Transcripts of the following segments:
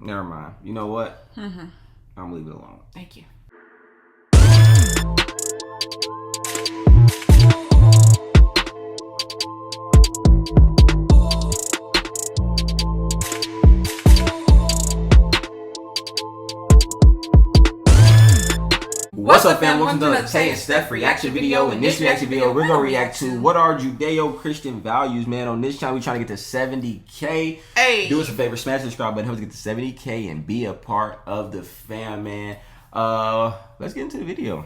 Never mind. You know what? I'm gonna leave it alone. Thank you. What's up, fam? Welcome to the Tay and Steph reaction video. In this reaction video, we're gonna react to what are Judeo-Christian values, man. On this channel, we're trying to get to 70K. Hey, do us a favor, smash the subscribe button, help us get to 70K and be a part of the fam, man. Let's get into the video.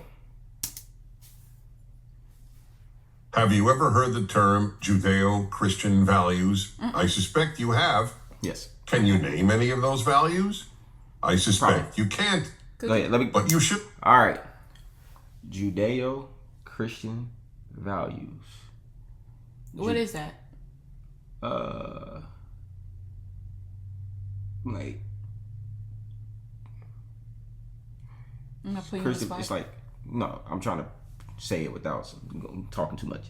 Have you ever heard the term Judeo-Christian values? I suspect you have. Yes. Can you name any of those values? I suspect you can't. Go ahead, But you should. All right. Judeo-Christian values. what is that? Like I'm not putting you on the Christian, spot. it's like, no, I'm trying to say it without talking too much.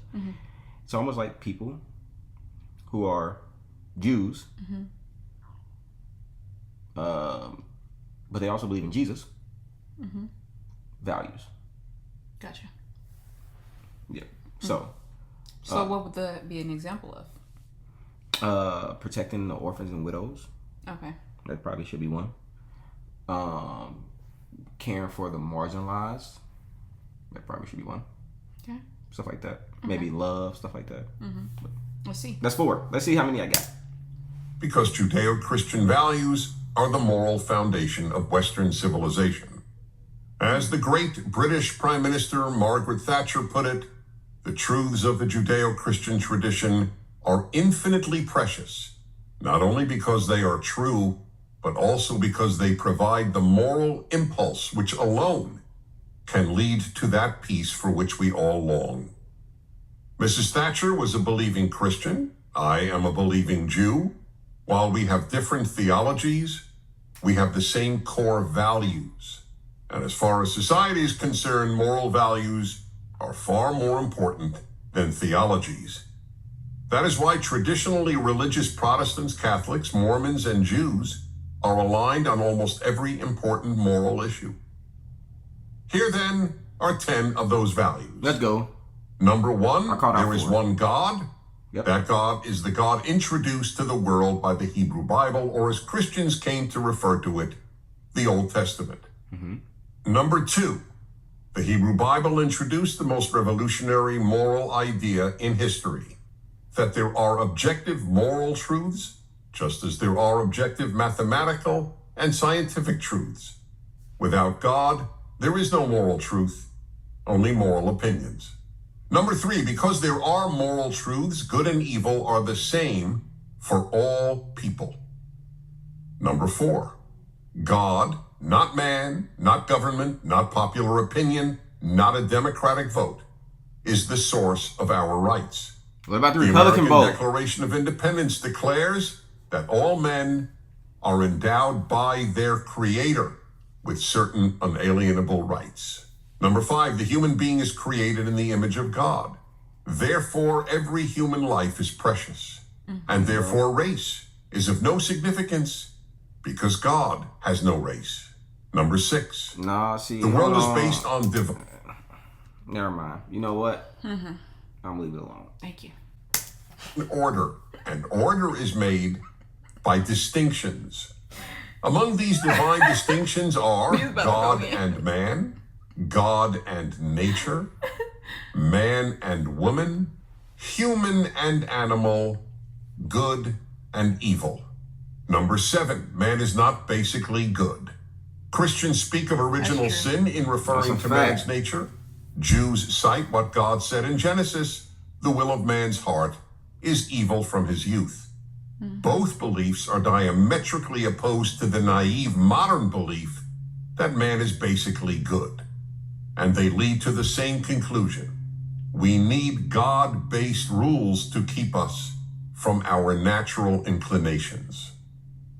It's almost like people who are Jews, but they also believe in Jesus. Values. Gotcha. Yeah. So, So what would that be an example of? protecting the orphans and widows. Okay. That probably should be one. Caring for the marginalized. That probably should be one. Okay. Stuff like that. Maybe love, stuff like that. Let's see. That's 4. Let's see how many I got. Because Judeo-Christian values are the moral foundation of Western civilization. As the great British Prime Minister Margaret Thatcher put it, the truths of the Judeo-Christian tradition are infinitely precious, not only because they are true, but also because they provide the moral impulse which alone can lead to that peace for which we all long. Mrs. Thatcher was a believing Christian. I am a believing Jew. While we have different theologies, we have the same core values. And as far as society is concerned, moral values are far more important than theologies. That is why traditionally religious Protestants, Catholics, Mormons, and Jews are aligned on almost every important moral issue. Here then are 10 of those values. Let's go. Number 1, I called out there is 4. one God. Yep. That God is the God introduced to the world by the Hebrew Bible, or as Christians came to refer to it, the Old Testament. Number 2, the Hebrew Bible introduced the most revolutionary moral idea in history, that there are objective moral truths, just as there are objective mathematical and scientific truths. Without God, there is no moral truth, only moral opinions. Number 3, because there are moral truths, good and evil are the same for all people. Number 4, God, not man, not government, not popular opinion, not a democratic vote, is the source of our rights. What about the The Republican American vote? Declaration of Independence declares that all men are endowed by their Creator with certain unalienable rights. Number 5, the human being is created in the image of God. Therefore, every human life is precious. And therefore, race is of no significance because God has no race. Number 6, Nah, see. the world hold is on. based on divine. Never mind. You know what? I'm gonna leave it alone. Thank you. Order, and order is made by distinctions. Among these divine distinctions are He's about to God go in. and man, God and nature, man and woman, human and animal, good and evil. Number 7, man is not basically good. Christians speak of original That's true. sin in referring That's a to man's fact. nature. Jews cite what God said in Genesis, the will of man's heart is evil from his youth. Both beliefs are diametrically opposed to the naive modern belief that man is basically good. And they lead to the same conclusion. We need God-based rules to keep us from our natural inclinations.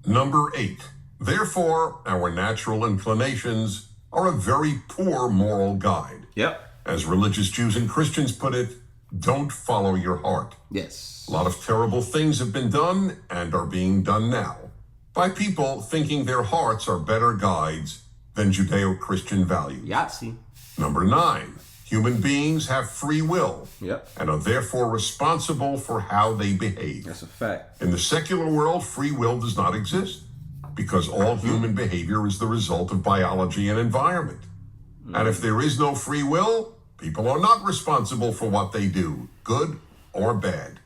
Number 8, therefore, our natural inclinations are a very poor moral guide. Yep. As religious Jews and Christians put it, don't follow your heart. Yes. A lot of terrible things have been done and are being done now by people thinking their hearts are better guides than Judeo-Christian values. Yahtzee. Number 9, human beings have free will Yep. and are therefore responsible for how they behave. That's a fact. In the secular world, free will does not exist because all human behavior is the result of biology and environment. And if there is no free will, people are not responsible for what they do, good or bad.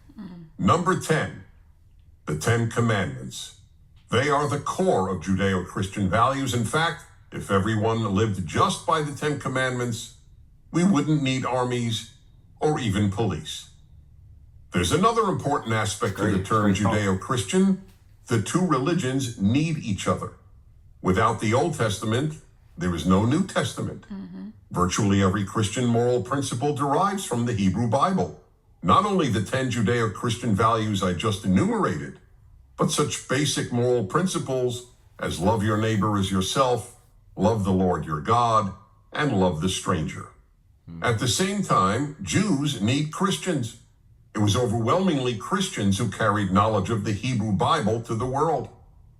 Number 10, the 10 Commandments. They are the core of Judeo-Christian values. In fact, if everyone lived just by the 10 Commandments, we wouldn't need armies or even police. There's another important aspect of the term Judeo-Christian. The two religions need each other. Without the Old Testament, there is no New Testament. Virtually every Christian moral principle derives from the Hebrew Bible. Not only the 10 Judeo-Christian values I just enumerated, but such basic moral principles as love your neighbor as yourself, love the Lord your God, and love the stranger. At the same time, Jews need Christians. It was overwhelmingly Christians who carried knowledge of the Hebrew Bible to the world.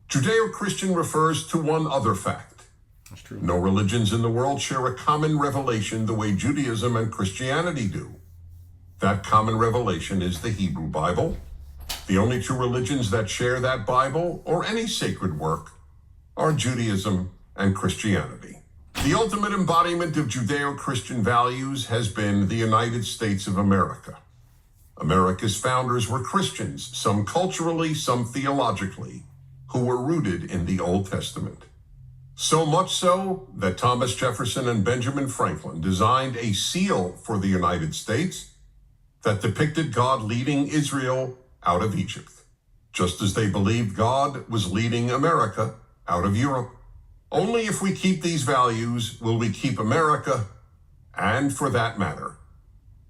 Judeo-Christian refers to one other fact. That's true. No religions in the world share a common revelation the way Judaism and Christianity do. That common revelation is the Hebrew Bible. The only two religions that share that Bible, or any sacred work, are Judaism and Christianity. The ultimate embodiment of Judeo-Christian values has been the United States of America. America's founders were Christians, some culturally, some theologically, who were rooted in the Old Testament. So much so that Thomas Jefferson and Benjamin Franklin designed a seal for the United States that depicted God leading Israel out of Egypt, just as they believed God was leading America out of Europe. Only if we keep these values will we keep America, and for that matter,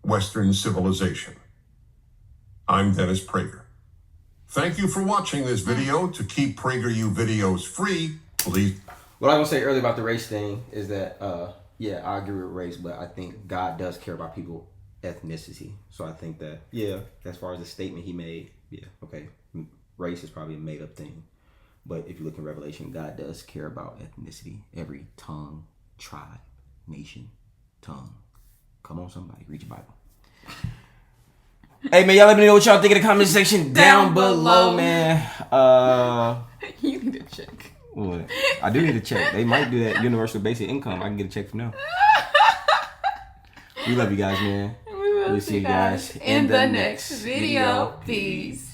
Western civilization. I'm Dennis Prager. Thank you for watching this video. To keep PragerU videos free, please. What I was going to say earlier about the race thing is that, yeah, I agree with race, but I think God does care about people ethnicity. So I think that, yeah, as far as the statement he made, yeah, okay, race is probably a made up thing. But if you look in Revelation, God does care about ethnicity. Every tongue, tribe, nation, tongue. Come on, somebody, read your Bible. Hey, man, y'all let me know what y'all think in the comment section down below, man. You need to check. What? I do need to check. They might do that universal basic income. I can get a check from them. We love you guys, man. We'll see you guys in the next video. Peace.